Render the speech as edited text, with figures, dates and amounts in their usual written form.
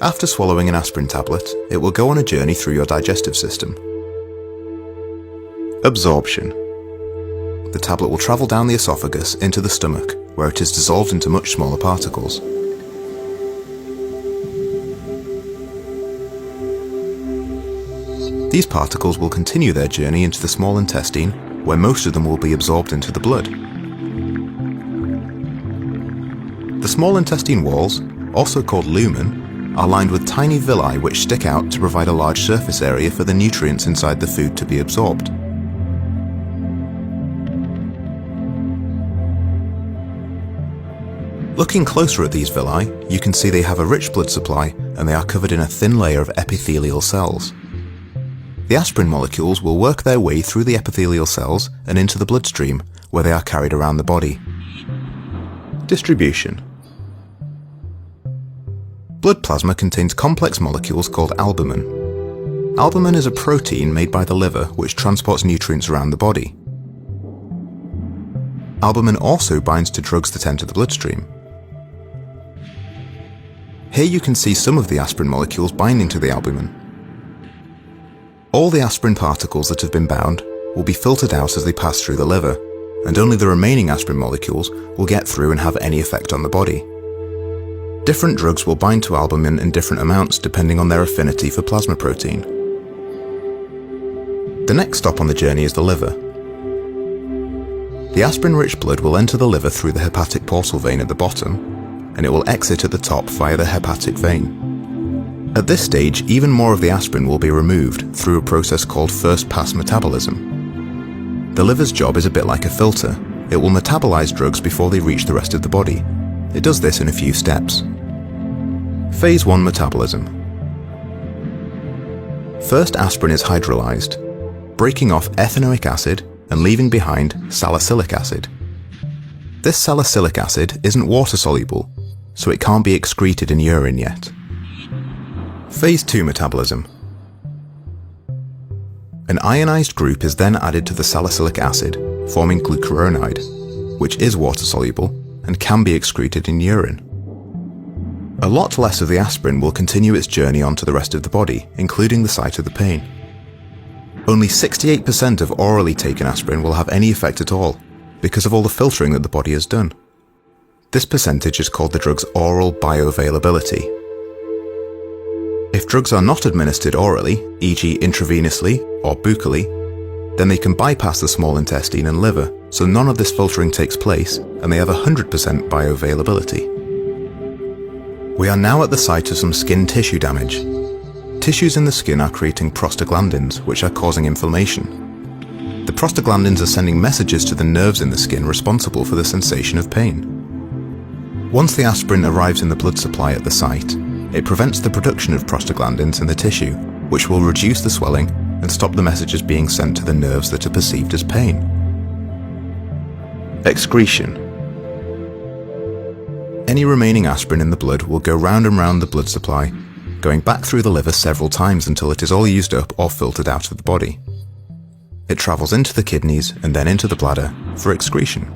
After swallowing an aspirin tablet, it will go on a journey through your digestive system. Absorption. The tablet will travel down the esophagus into the stomach, where it is dissolved into much smaller particles. These particles will continue their journey into the small intestine, where most of them will be absorbed into the blood. The small intestine walls, also called lumen, are lined with tiny villi which stick out to provide a large surface area for the nutrients inside the food to be absorbed. Looking closer at these villi, you can see they have a rich blood supply and they are covered in a thin layer of epithelial cells. The aspirin molecules will work their way through the epithelial cells and into the bloodstream, where they are carried around the body. Distribution. Blood plasma contains complex molecules called albumin. Albumin is a protein made by the liver which transports nutrients around the body. Albumin also binds to drugs that enter the bloodstream. Here you can see some of the aspirin molecules binding to the albumin. All the aspirin particles that have been bound will be filtered out as they pass through the liver, and only the remaining aspirin molecules will get through and have any effect on the body. Different drugs will bind to albumin in different amounts depending on their affinity for plasma protein. The next stop on the journey is the liver. The aspirin-rich blood will enter the liver through the hepatic portal vein at the bottom, and it will exit at the top via the hepatic vein. At this stage, even more of the aspirin will be removed through a process called first-pass metabolism. The liver's job is a bit like a filter. It will metabolize drugs before they reach the rest of the body. It does this in a few steps. Phase 1 metabolism. First, aspirin is hydrolyzed, breaking off ethanoic acid and leaving behind salicylic acid. This salicylic acid isn't water-soluble, so it can't be excreted in urine yet. Phase 2 metabolism. An ionized group is then added to the salicylic acid, forming glucuronide, which is water-soluble and can be excreted in urine. A lot less of the aspirin will continue its journey onto the rest of the body, including the site of the pain. Only 68% of orally taken aspirin will have any effect at all, because of all the filtering that the body has done. This percentage is called the drug's oral bioavailability. If drugs are not administered orally, e.g. intravenously or buccally, then they can bypass the small intestine and liver, so none of this filtering takes place and they have 100% bioavailability. We are now at the site of some skin tissue damage. Tissues in the skin are creating prostaglandins, which are causing inflammation. The prostaglandins are sending messages to the nerves in the skin responsible for the sensation of pain. Once the aspirin arrives in the blood supply at the site, it prevents the production of prostaglandins in the tissue, which will reduce the swelling and stop the messages being sent to the nerves that are perceived as pain. Excretion. Any remaining aspirin in the blood will go round and round the blood supply, going back through the liver several times until it is all used up or filtered out of the body. It travels into the kidneys and then into the bladder for excretion.